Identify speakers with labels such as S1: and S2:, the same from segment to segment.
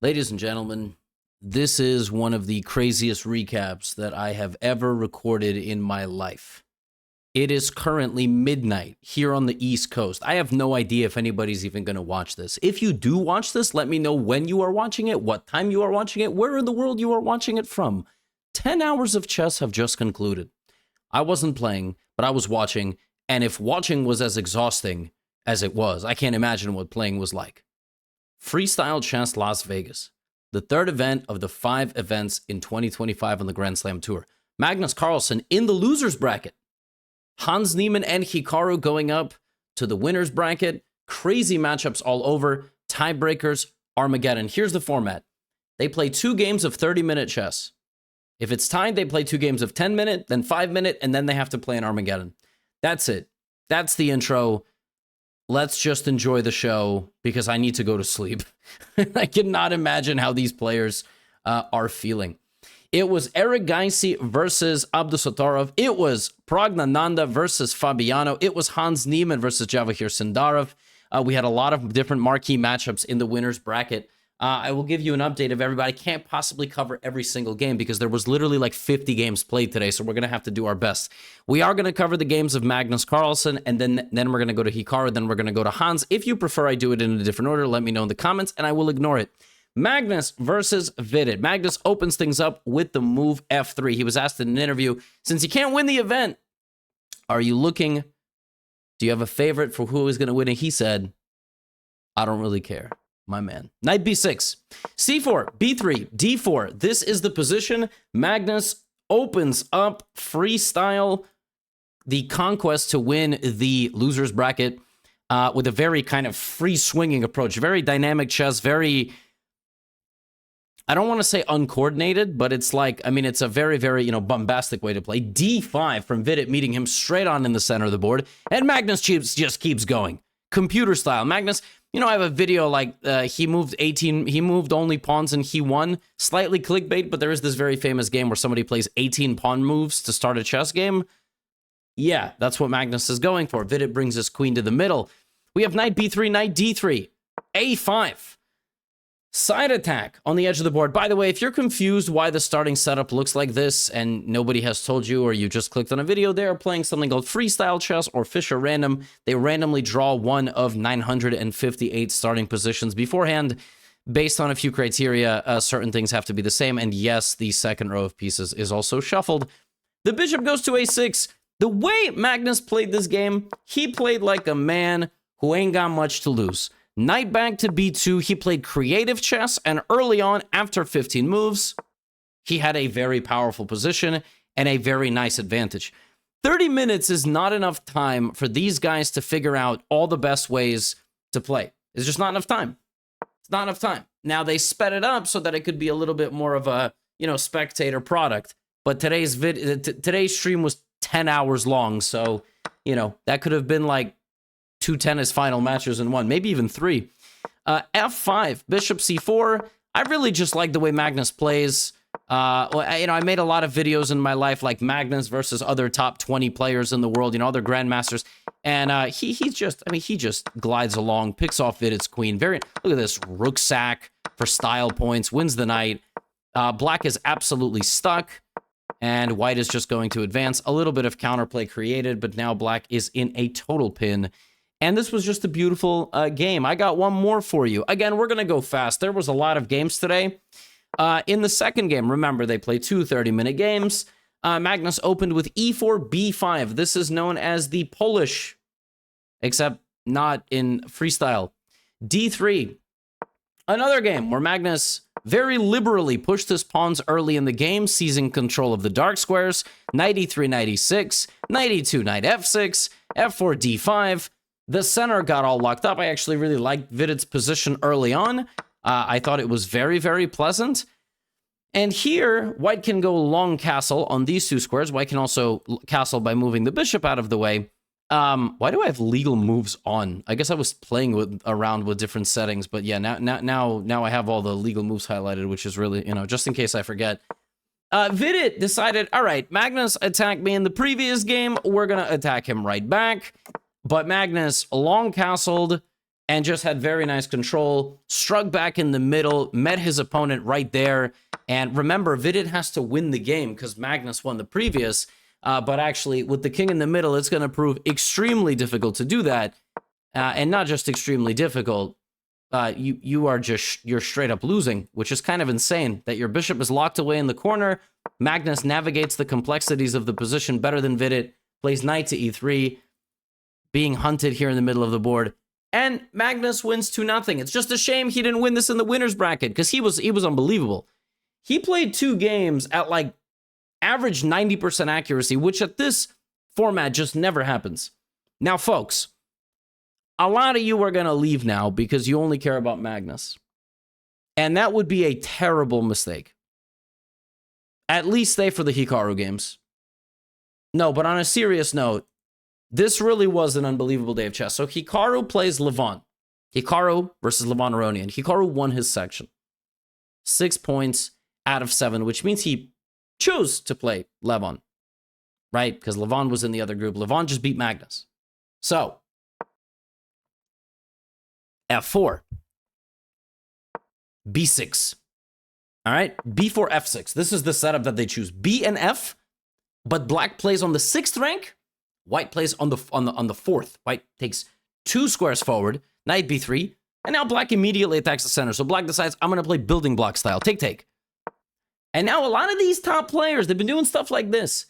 S1: Ladies and gentlemen, this is one of the craziest recaps that I have ever recorded in my life. It is currently midnight here on the East Coast. I have no idea if anybody's even going to watch this. If you do watch this, let me know when you are watching it, what time you are watching it, where in the world you are watching it from. 10 hours of chess have just concluded. I wasn't playing, but I was watching, and if watching was as exhausting as it was, I can't imagine what playing was like. Freestyle Chess Las Vegas, the third event of the 5 events in 2025 on the Grand Slam Tour. Magnus Carlsen in the losers bracket. Hans Niemann and Hikaru going up to the winners bracket. Crazy matchups all over. Tiebreakers, Armageddon. Here's the format. They play 2 games of 30-minute chess. If it's tied, they play 2 games of 10-minute, then 5-minute, and then they have to play an Armageddon. That's it. That's the intro. Let's just enjoy the show because I need to go to sleep. I cannot imagine how these players are feeling. It was Eric Gaisi versus Abdusattorov. It was Praggnanandhaa versus Fabiano. It was Hans Niemann versus Jawahir Sindarov. We had a lot of different marquee matchups in the winners bracket. I will give you an update of everybody. I can't possibly cover every single game because there was literally like 50 games played today, so we're going to have to do our best. We are going to cover the games of Magnus Carlsen, and then we're going to go to Hikaru, then we're going to go to Hans. If you prefer I do it in a different order, let me know in the comments, and I will ignore it. Magnus versus Vidit. Magnus opens things up with the move F3. He was asked in an interview, since you can't win the event, are you looking, do you have a favorite for who is going to win it? He said, I don't really care. My man. Knight b6, c4, b3, d4. This is the position. Magnus opens up freestyle the conquest to win the losers bracket with a very kind of free swinging approach. Very dynamic chess, very, I don't want to say uncoordinated, but it's like, I mean, it's a very, very, bombastic way to play. D5 from Vidit, meeting him straight on in the center of the board. And Magnus just keeps going. Computer style. Magnus, I have a video like he moved only pawns and he won. Slightly clickbait, but there is this very famous game where somebody plays 18 pawn moves to start a chess game. Yeah, that's what Magnus is going for. Vidit brings his queen to the middle. We have knight b3, knight d3, a5. Side attack on the edge of the board. By the way, if you're confused why the starting setup looks like this and nobody has told you or you just clicked on a video, they are playing something called freestyle chess or Fischer random. They randomly draw one of 958 starting positions beforehand. Based on a few criteria, certain things have to be the same. And yes, the second row of pieces is also shuffled. The bishop goes to a6. The way Magnus played this game, he played like a man who ain't got much to lose. Knight back to b2, he played creative chess, and early on, after 15 moves, he had a very powerful position and a very nice advantage. 30 minutes is not enough time for these guys to figure out all the best ways to play. It's just not enough time. It's not enough time. Now, they sped it up so that it could be a little bit more of a, spectator product, but today's stream was 10 hours long, so, that could have been like 2 tennis final matches in one, maybe even 3. F5, bishop c4. I really just like the way Magnus plays. I made a lot of videos in my life, like Magnus versus other top 20 players in the world, other grandmasters, and he just glides along, picks off Vidit's queen. Look at this rook sack for style points, wins the knight. Black is absolutely stuck, and white is just going to advance. A little bit of counterplay created, but now black is in a total pin. And this was just a beautiful game. I got one more for you. Again, we're going to go fast. There was a lot of games today. In the second game, remember, they play 2 30-minute games. Magnus opened with e4, b5. This is known as the Polish, except not in freestyle. D3. Another game where Magnus very liberally pushed his pawns early in the game, seizing control of the dark squares. Knight e3, knight e6, knight e2, knight f6, f4, d5. The center got all locked up. I actually really liked Vidit's position early on. I thought it was very, very pleasant. And here, white can go long castle on these 2 squares. White can also castle by moving the bishop out of the way. Why do I have legal moves on? I guess I was playing around with different settings, but yeah, now I have all the legal moves highlighted, which is really, just in case I forget. Vidit decided, all right, Magnus attacked me in the previous game. We're going to attack him right back. But Magnus long castled and just had very nice control, struck back in the middle, met his opponent right there. And remember, Vidit has to win the game because Magnus won the previous. But actually, with the king in the middle, it's going to prove extremely difficult to do that. And not just extremely difficult, you're straight up losing, which is kind of insane that your bishop is locked away in the corner. Magnus navigates the complexities of the position better than Vidit, plays knight to e3, being hunted here in the middle of the board. And Magnus wins 2-0. It's just a shame he didn't win this in the winner's bracket because he was unbelievable. He played 2 games at like average 90% accuracy, which at this format just never happens. Now, folks, a lot of you are going to leave now because you only care about Magnus. And that would be a terrible mistake. At least stay for the Hikaru games. No, but on a serious note, this really was an unbelievable day of chess. So Hikaru plays Levon. Hikaru versus Levon Aronian. Hikaru won his section. 6 points out of 7, which means he chose to play Levon, right? Because Levon was in the other group. Levon just beat Magnus. So, F4. B6. All right? B4, F6. This is the setup that they choose. B and F, but black plays on the 6th rank. White plays on the 4th. White takes 2 squares forward. Knight B3. And now black immediately attacks the center. So black decides, I'm going to play building block style. Take. And now a lot of these top players, they've been doing stuff like this.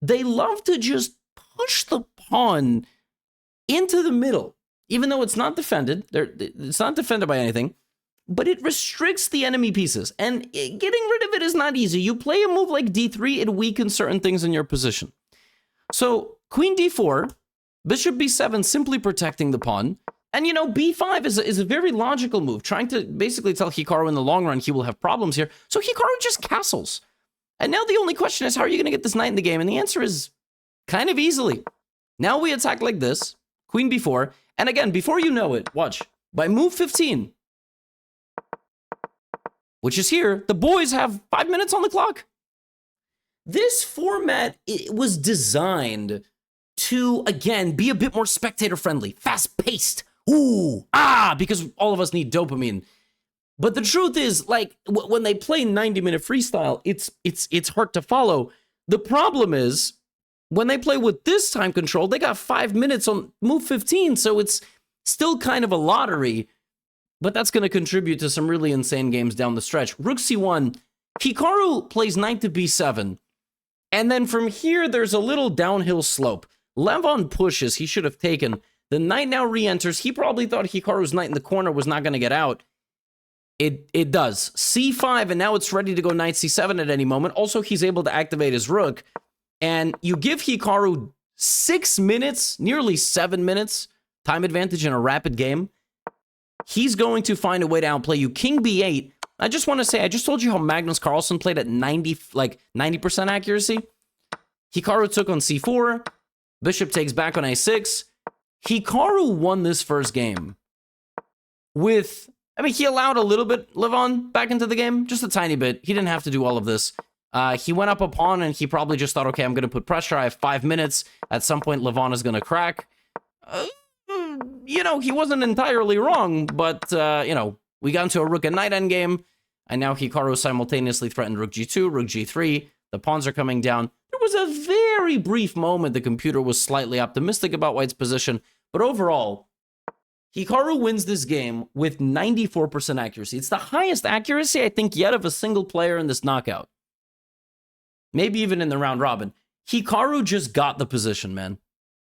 S1: They love to just push the pawn into the middle, even though it's not defended. It's not defended by anything, but it restricts the enemy pieces. And getting rid of it is not easy. You play a move like D3, it weakens certain things in your position. So Queen D4, Bishop B7, simply protecting the pawn. And, B5 is a very logical move, trying to basically tell Hikaru in the long run he will have problems here. So Hikaru just castles. And now the only question is, how are you going to get this knight in the game? And the answer is kind of easily. Now we attack like this, Queen B4. And again, before you know it, watch, by move 15, which is here, the boys have 5 minutes on the clock. This format, it was designed to, again, be a bit more spectator-friendly, fast-paced. Because all of us need dopamine. But the truth is, like, when they play 90-minute freestyle, it's hard to follow. The problem is, when they play with this time control, they got 5 minutes on move 15, so it's still kind of a lottery. But that's going to contribute to some really insane games down the stretch. Rook C1, Hikaru plays knight to B7. And then from here, there's a little downhill slope. Levon pushes, he should have taken. The knight now re-enters. He probably thought Hikaru's knight in the corner was not going to get out. It does. C5, and now it's ready to go knight C7 at any moment. Also, he's able to activate his rook. And you give Hikaru 6 minutes, nearly 7 minutes, time advantage in a rapid game. He's going to find a way to outplay you. King B8. I just want to say, I just told you how Magnus Carlsen played at 90% accuracy. Hikaru took on C4. Bishop takes back on A6. Hikaru won this first game with, he allowed a little bit Levon back into the game, just a tiny bit. He didn't have to do all of this. He went up a pawn and he probably just thought, okay, I'm going to put pressure. I have 5 minutes. At some point, Levon is going to crack. He wasn't entirely wrong, but, we got into a rook and knight endgame, and now Hikaru simultaneously threatened rook G2, rook G3. The pawns are coming down. There was a very brief moment the computer was slightly optimistic about White's position, but overall, Hikaru wins this game with 94% accuracy. It's the highest accuracy, I think, yet of a single player in this knockout. Maybe even in the round robin. Hikaru just got the position, man.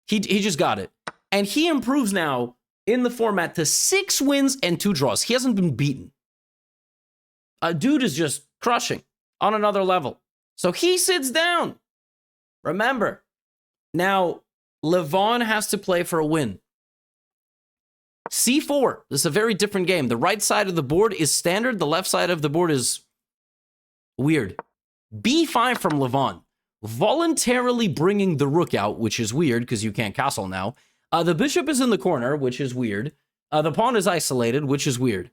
S1: He just got it. And he improves now in the format to 6 wins and 2 draws. He hasn't been beaten. Dude is just crushing on another level. So he sits down. Remember, now Levon has to play for a win. C4, this is a very different game. The right side of the board is standard. The left side of the board is weird. B5 from Levon, voluntarily bringing the rook out, which is weird because you can't castle now. The bishop is in the corner, which is weird. The pawn is isolated, which is weird.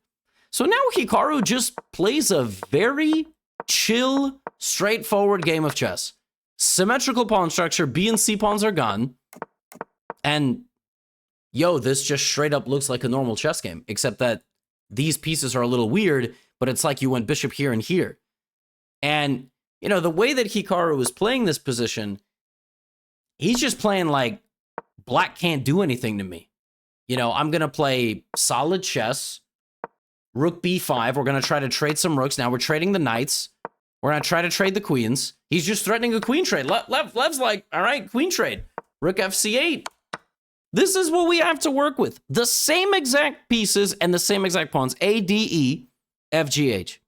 S1: So now Hikaru just plays a very chill, straightforward game of chess. Symmetrical pawn structure, B and C pawns are gone. And yo, this just straight up looks like a normal chess game, except that these pieces are a little weird, but it's like you went bishop here and here. And, you know, the way that Hikaru is playing this position, he's just playing like, black can't do anything to me. You know, I'm going to play solid chess, rook b5. We're going to try to trade some rooks. Now we're trading the knights. We're going to try to trade the queens. He's just threatening a queen trade. Lev's like, all right, queen trade. Rook fc8. This is what we have to work with. The same exact pieces and the same exact pawns. A, D, E, F, G, H.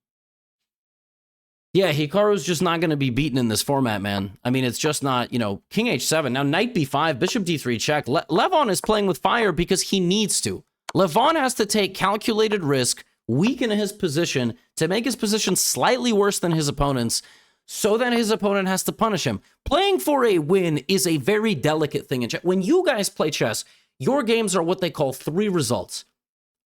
S1: Yeah, Hikaru's just not going to be beaten in this format, man. I mean, it's just not, you know, king h7. Now, knight b5, bishop d3 check. Levon is playing with fire because he needs to. Levon has to take calculated risk, weaken his position to make his position slightly worse than his opponent's, so that his opponent has to punish him. Playing for a win is a very delicate thing in chess. When you guys play chess, your games are what they call 3 results.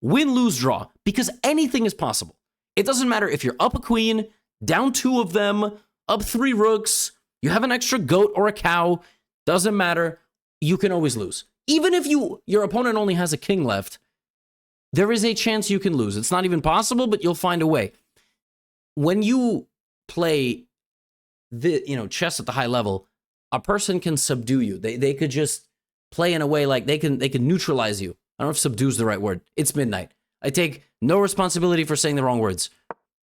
S1: Win, lose, draw, because anything is possible. It doesn't matter if you're up a queen, down 2 of them, up 3 rooks, you have an extra goat or a cow, doesn't matter, you can always lose. Even if your opponent only has a king left, there is a chance you can lose. It's not even possible, but you'll find a way. When you play chess at the high level, a person can subdue you. They could just play in a way like they can neutralize you. I don't know if subdue is the right word. It's midnight. I take no responsibility for saying the wrong words.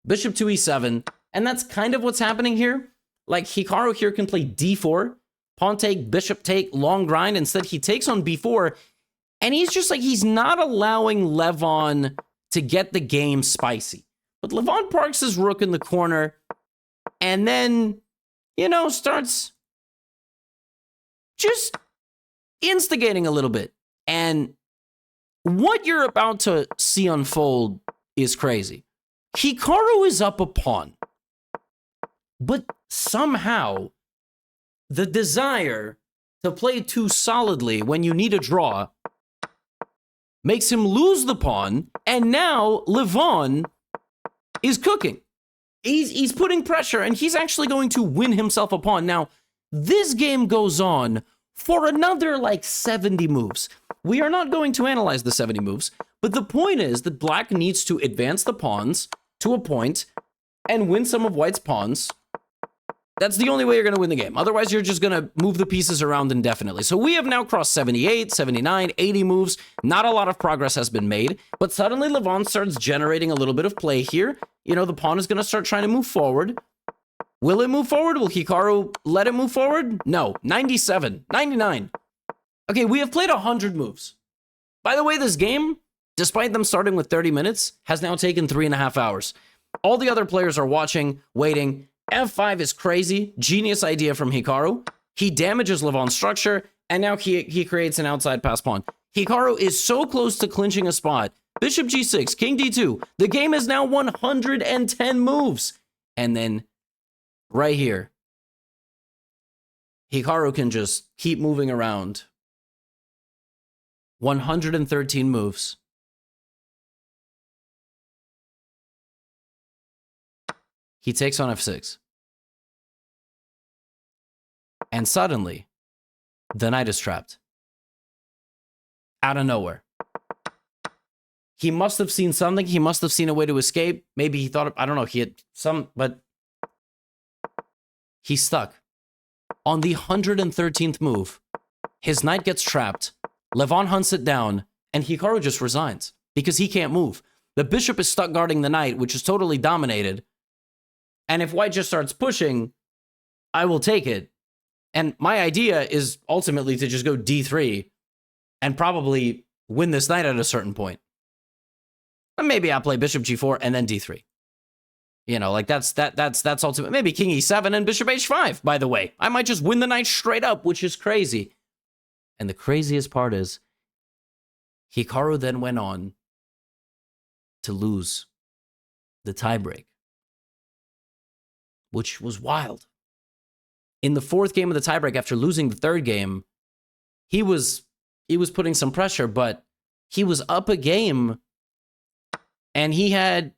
S1: Bishop to e7, and that's kind of what's happening here. Like, Hikaru here can play d4, pawn take, bishop take, long grind. Instead, he takes on b4, and he's just like, he's not allowing Levon to get the game spicy. But Levon parks his rook in the corner, and then, you know, starts just instigating a little bit. And what you're about to see unfold is crazy. Hikaru is up a pawn, but somehow the desire to play too solidly when you need a draw makes him lose the pawn, and now Levon is cooking. He's putting pressure, and he's actually going to win himself a pawn. Now, this game goes on for another, like, 70 moves. We are not going to analyze the 70 moves, but the point is that black needs to advance the pawns to a point and win some of white's pawns. That's the only way you're going to win the game. Otherwise, you're just going to move the pieces around indefinitely. So we have now crossed 78, 79, 80 moves. Not a lot of progress has been made, but suddenly Levon starts generating a little bit of play here. You know, the pawn is going to start trying to move forward. Will it move forward? Will Hikaru let it move forward? No. 97, 99. Okay, we have played 100 moves. By the way, this game, despite them starting with 30 minutes, has now taken 3.5 hours. All the other players are watching, waiting. F5 is crazy. Genius idea from Hikaru. He damages Levon's structure, and now he creates an outside pass pawn. Hikaru is so close to clinching a spot. Bishop g6, king d2. The game is now 110 moves. And then, right here, Hikaru can just keep moving around. 113 moves. He takes on f6. And suddenly, the knight is trapped. Out of nowhere. He must have seen something. He must have seen a way to escape. Maybe he thought, I don't know, he had some, but he's stuck. On the 113th move, his knight gets trapped. Levon hunts it down, and Hikaru just resigns because he can't move. The bishop is stuck guarding the knight, which is totally dominated. And if white just starts pushing, I will take it. And my idea is ultimately to just go d3 and probably win this knight at a certain point. And maybe I'll play bishop g4 and then d3. You know, like that's ultimate. Maybe king e7 and bishop h5, by the way. I might just win the knight straight up, which is crazy. And the craziest part is, Hikaru then went on to lose the tiebreak, which was wild. In the 4th game of the tiebreak, after losing the 3rd game, he was putting some pressure, but he was up a game, and he had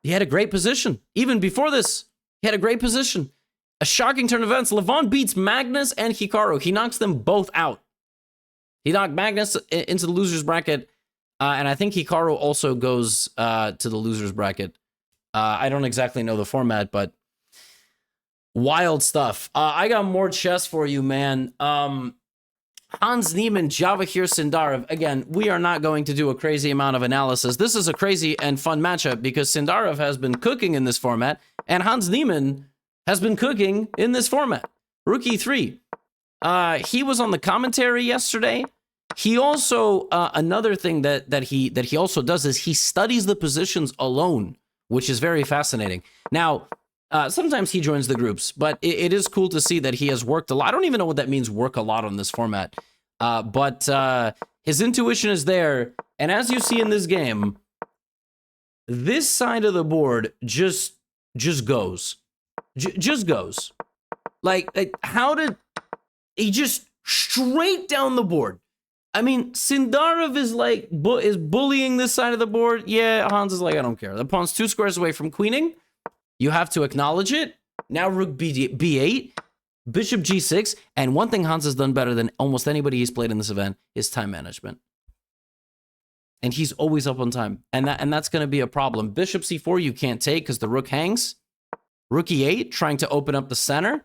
S1: a great position. Even before this, he had a great position. A shocking turn of events. Levon beats Magnus and Hikaru. He knocks them both out. He knocked Magnus into the loser's bracket, and I think Hikaru also goes to the loser's bracket. I don't exactly know the format, but wild stuff. I got more chess for you, man. Hans Niemann, Javahir Sindarov. Again, we are not going to do a crazy amount of analysis. This is a crazy and fun matchup because Sindarov has been cooking in this format, and Hans Niemann has been cooking in this format. Rook E3. He was on the commentary yesterday. He also, another thing that he also does is he studies the positions alone, which is very fascinating. Now, sometimes he joins the groups, but it is cool to see that he has worked a lot. I don't even know what that means, work a lot on this format. But his intuition is there. And as you see in this game, this side of the board just goes. Just goes. Like, how did... He just straight down the board. I mean, Sindarov is like, is bullying this side of the board. Yeah, Hans is like, I don't care. The pawn's 2 squares away from queening. You have to acknowledge it. Now rook B8, bishop G6. And one thing Hans has done better than almost anybody he's played in this event is time management. And he's always up on time. And that's going to be a problem. Bishop C4 you can't take because the rook hangs. Rook E8, trying to open up the center.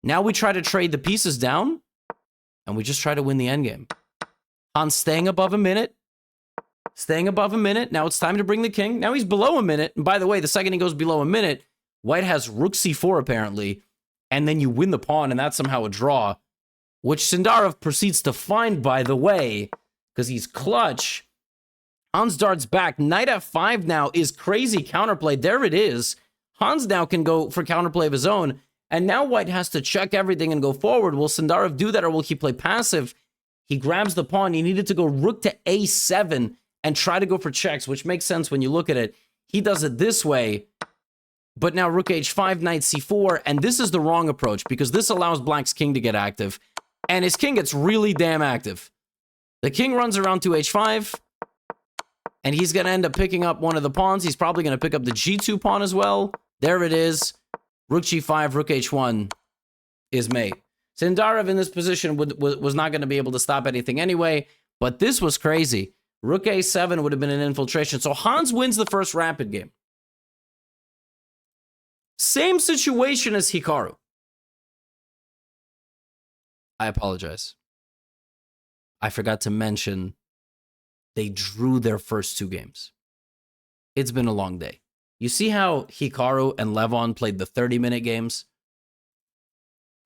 S1: Now we try to trade the pieces down. And we just try to win the endgame. Hans staying above a minute. Staying above a minute. Now it's time to bring the king. Now he's below a minute. And by the way, the second he goes below a minute, White has rook c4 apparently. And then you win the pawn, and that's somehow a draw. Which Sindarov proceeds to find, by the way, because he's clutch. Hans darts back. Knight f5 now is crazy counterplay. There it is. Hans now can go for counterplay of his own. And now White has to check everything and go forward. Will Sindarov do that, or will he play passive? He grabs the pawn. He needed to go rook to a7 and try to go for checks, which makes sense when you look at it. He does it this way. But now rook h5, knight c4, and this is the wrong approach because this allows Black's king to get active. And his king gets really damn active. The king runs around to h5, and he's going to end up picking up one of the pawns. He's probably going to pick up the g2 pawn as well. There it is. Rook g5, rook h1 is mate. Sindarov in this position was not going to be able to stop anything anyway, but this was crazy. Rook a7 would have been an infiltration. So Hans wins the first rapid game. Same situation as Hikaru. I apologize. I forgot to mention they drew their first 2 games. It's been a long day. You see how Hikaru and Levon played the 30-minute games?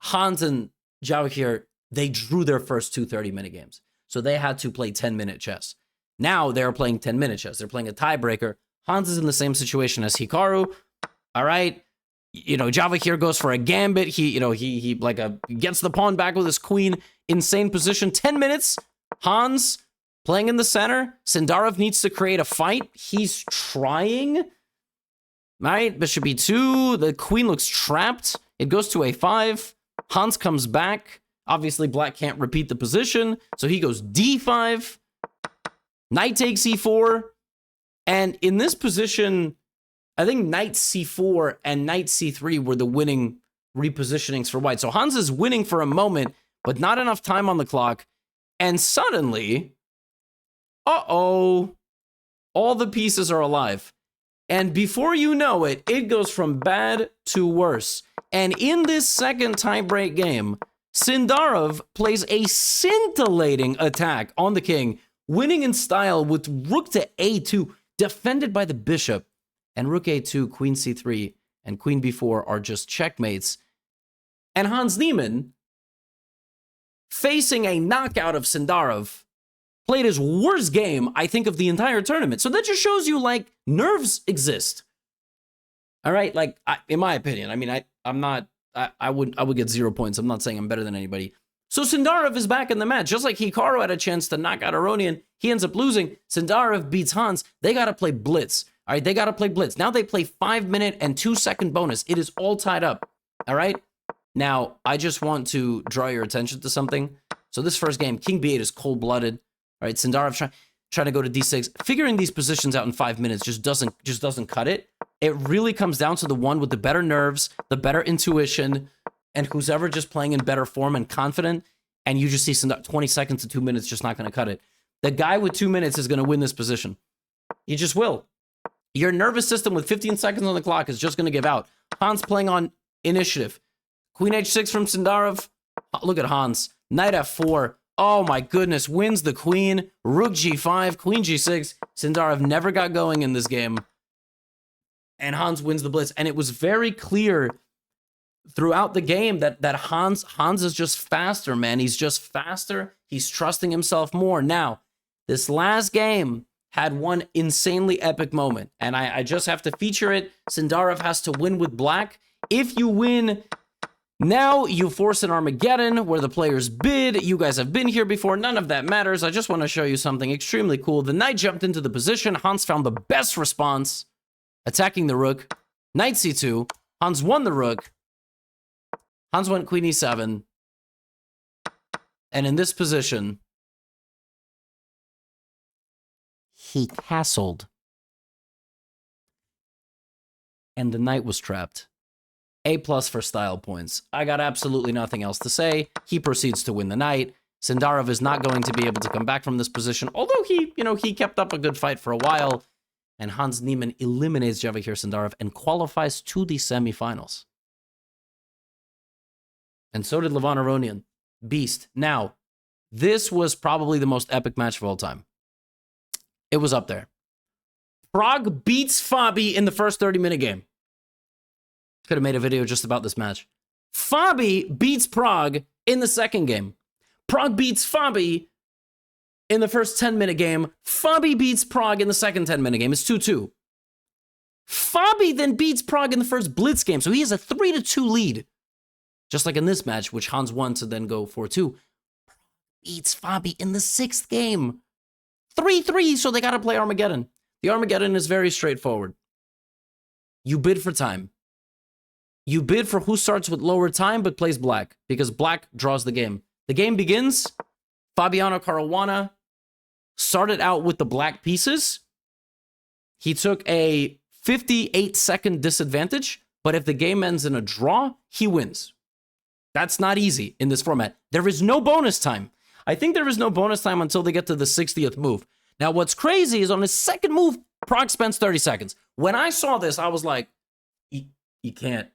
S1: Hans and Javahir, they drew their first 2 30-minute games. So they had to play 10-minute chess. Now they're playing 10-minute chess. They're playing a tiebreaker. Hans is in the same situation as Hikaru. All right. You know, Javahir goes for a gambit. He gets the pawn back with his queen. Insane position. 10 minutes. Hans playing in the center. Sindarov needs to create a fight. He's trying. Right, bishop e2, the queen looks trapped. It goes to a5. Hans comes back. Obviously, Black can't repeat the position, so he goes d5. Knight takes e4. And in this position, I think knight c4 and knight c3 were the winning repositionings for White. So Hans is winning for a moment, but not enough time on the clock. And suddenly, all the pieces are alive. And before you know it, it goes from bad to worse. And in this second tiebreak game, Sindarov plays a scintillating attack on the king, winning in style with rook to a2, defended by the bishop. And rook a2, queen c3, and queen b4 are just checkmates. And Hans Niemann, facing a knockout of Sindarov, played his worst game, I think, of the entire tournament. So that just shows you, like, nerves exist. All right? Like, in my opinion, I mean, I would get 0 points. I'm not saying I'm better than anybody. So Sindarov is back in the match. Just like Hikaru had a chance to knock out Aronian, he ends up losing. Sindarov beats Hans. They got to play blitz. All right? They got to play blitz. Now they play 5-minute and 2-second bonus. It is all tied up. All right? Now, I just want to draw your attention to something. So this first game, king b8 is cold-blooded. All right, Sindarov trying to go to d6. Figuring these positions out in 5 minutes just doesn't cut it. It really comes down to the one with the better nerves, the better intuition, and who's ever just playing in better form and confident. and you just see some 20 seconds to 2 minutes just not going to cut it. The guy with 2 minutes is going to win this position. He just will. Your nervous system with 15 seconds on the clock is just going to give out. Hans playing on initiative. Queen h6 from Sindarov. Look at Hans. Knight f4. Oh my goodness. Wins the queen. Rook g5. Queen g6. Sindarov never got going in this game. And Hans wins the blitz. And it was very clear throughout the game that Hans is just faster, man. He's just faster. He's trusting himself more. Now, this last game had one insanely epic moment, and I just have to feature it. Sindarov has to win with black. If you win, now you force an Armageddon where the players bid. You guys have been here before. None of that matters. I just want to show you something extremely cool. The knight jumped into the position. Hans found the best response, attacking the rook. Knight c2. Hans won the rook. Hans went queen e7. And in this position, he castled. And the knight was trapped. A+ for style points. I got absolutely nothing else to say. He proceeds to win the knight. Sindarov is not going to be able to come back from this position, although he kept up a good fight for a while. And Hans Niemann eliminates Javier Sindarov and qualifies to the semifinals. And so did Levon Aronian. Beast. Now, this was probably the most epic match of all time. It was up there. Pragg beats Fabi in the first 30-minute game. Could have made a video just about this match. Fabi beats Pragg in the second game. Pragg beats Fabi in the first 10-minute game. Fabi beats Pragg in the second 10-minute game. It's 2-2. Fabi then beats Pragg in the first blitz game, so he has a 3-2 lead. Just like in this match, which Hans won to then go 4-2. Beats Fabi in the sixth game. 3-3, so they got to play Armageddon. The Armageddon is very straightforward. You bid for time. You bid for who starts with lower time but plays black, because black draws the game. The game begins. Fabiano Caruana started out with the black pieces. He took a 58-second disadvantage, but if the game ends in a draw, he wins. That's not easy in this format. There is no bonus time. I think there is no bonus time until they get to the 60th move. Now, what's crazy is on his second move, Pragg spends 30 seconds. When I saw this, I was like, you can't.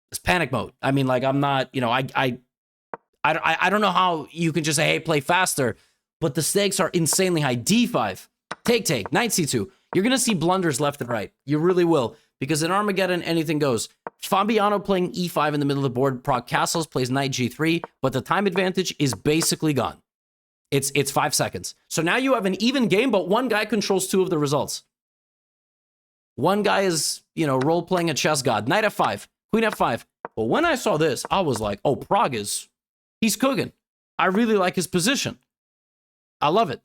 S1: It's panic mode. I mean, like, I'm not, I don't know how you can just say, hey, play faster, but the stakes are insanely high. D5, take, knight c2. You're going to see blunders left and right. You really will, because in Armageddon, anything goes. Fabiano playing e5 in the middle of the board. Pragg castles, plays knight g3, but the time advantage is basically gone. It's 5 seconds. So now you have an even game, but one guy controls two of the results. One guy is, role-playing a chess god. Knight f5, queen f5. But when I saw this, I was like, oh, Pragg he's cooking. I really like his position. I love it.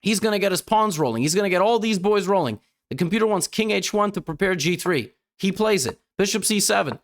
S1: He's going to get his pawns rolling. He's going to get all these boys rolling. The computer wants king h1 to prepare g3. He plays it. Bishop c7.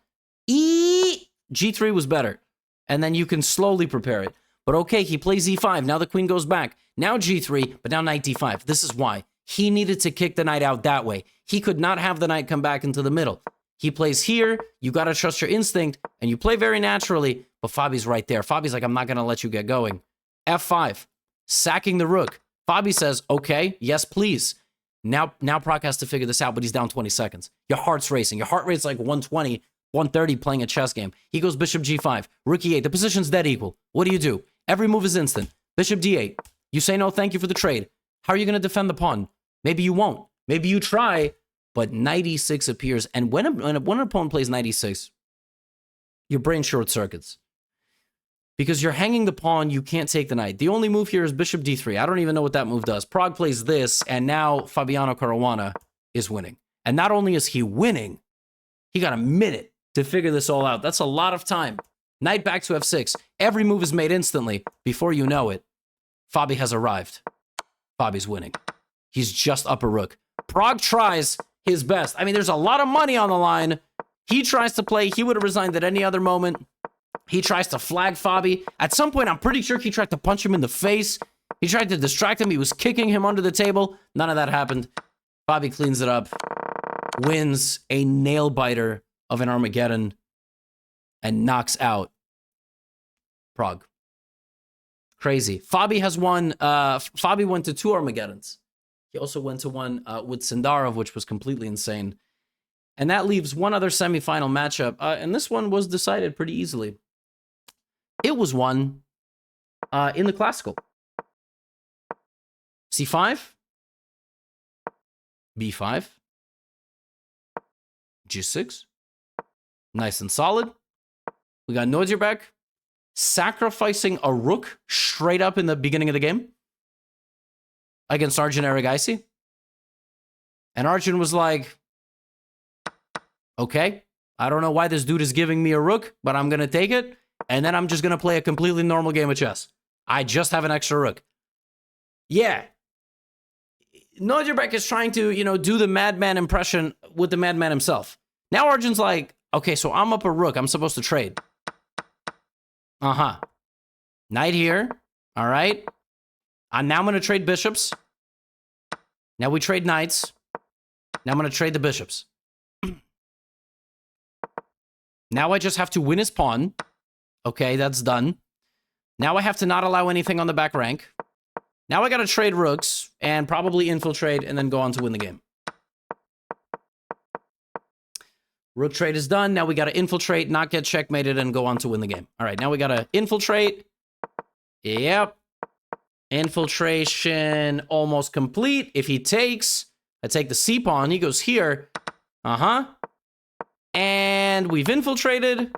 S1: G3 was better. And then you can slowly prepare it. But okay, he plays e5. Now the queen goes back. Now g3, but now knight d5. This is why. He needed to kick the knight out that way. He could not have the knight come back into the middle. He plays here. You got to trust your instinct. And you play very naturally. But Fabi's right there. Fabi's like, I'm not going to let you get going. f5. Sacking the rook. Fabi says, okay, yes, please. Now Pragg has to figure this out, but he's down 20 seconds. Your heart's racing. Your heart rate's like 120, 130 playing a chess game. He goes bishop g5, rook e8. The position's dead equal. What do? Every move is instant. Bishop d8. You say no, thank you for the trade. How are you going to defend the pawn? Maybe you won't. Maybe you try, but knight e6 appears. And when an opponent plays knight e6, your brain short circuits. Because you're hanging the pawn, you can't take the knight. The only move here is bishop d3. I don't even know what that move does. Pragg plays this, and now Fabiano Caruana is winning. And not only is he winning, he got a minute to figure this all out. That's a lot of time. Knight back to f6. Every move is made instantly. Before you know it, Fabi has arrived. Fabi's winning. He's just up a rook. Pragg tries his best. I mean, there's a lot of money on the line. He tries to play. He would have resigned at any other moment. He tries to flag Fabi. At some point, I'm pretty sure he tried to punch him in the face. He tried to distract him. He was kicking him under the table. None of that happened. Fabi cleans it up. Wins a nail-biter of an Armageddon. And knocks out Pragg. Crazy. Fabi has won. Fabi went to 2 Armageddons. He also went to one with Sindarov, which was completely insane. And that leaves one other semifinal matchup. And this one was decided pretty easily. It was won in the classical. C5. B5. G6. Nice and solid. We got Noiserbach sacrificing a rook straight up in the beginning of the game against Arjun Erigaisi. And Arjun was like, okay, I don't know why this dude is giving me a rook, but I'm going to take it. And then I'm just going to play a completely normal game of chess. I just have an extra rook. Yeah. Noiserbach is trying to, do the madman impression with the madman himself. Now Arjun's like, okay, so I'm up a rook. I'm supposed to trade. Uh-huh. Knight here. All right. Now I'm going to trade bishops. Now we trade knights. Now I'm going to trade the bishops. Now I just have to win his pawn. Okay, that's done. Now I have to not allow anything on the back rank. Now I got to trade rooks and probably infiltrate and then go on to win the game. Rook trade is done. Now we got to infiltrate, not get checkmated, and go on to win the game. All right, now we got to infiltrate. Yep. Infiltration almost complete. If he takes, I take the C pawn. He goes here. Uh-huh. And we've infiltrated.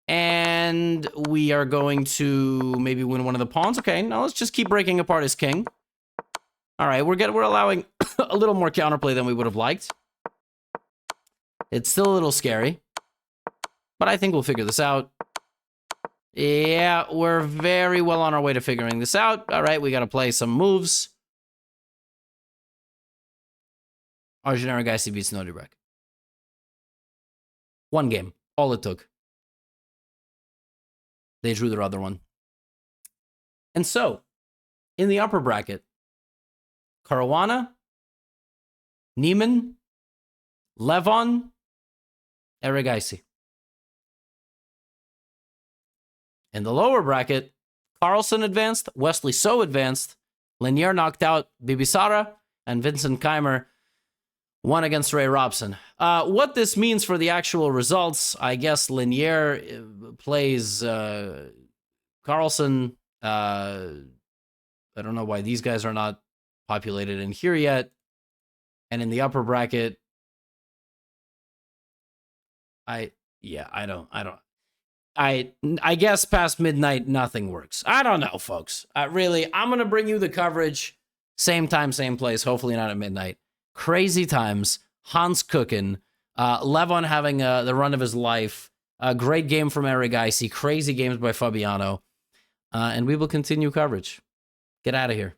S1: And we are going to maybe win one of the pawns. Okay, now let's just keep breaking apart his king. All right, we're allowing a little more counterplay than we would have liked. It's still a little scary, but I think we'll figure this out. Yeah, we're very well on our way to figuring this out. All right, we got to play some moves. Arjun Erigaisi beats Noiserbach. One game, all it took. They drew their other one. And so, in the upper bracket, Caruana, Neiman, Levon, Erigaisi. In the lower bracket, Carlsen advanced, Wesley So advanced, Lanier knocked out Bibisara, and Vincent Keimer won against Ray Robson. What this means for the actual results, I guess Lanier plays Carlsen. I don't know why these guys are not populated in here yet. And in the upper bracket, I guess past midnight, nothing works. I don't know, folks. Really, I'm going to bring you the coverage. Same time, same place. Hopefully not at midnight. Crazy times. Hans cooking. Levon having the run of his life. A great game from Erigaisi. Crazy games by Fabiano. And we will continue coverage. Get out of here.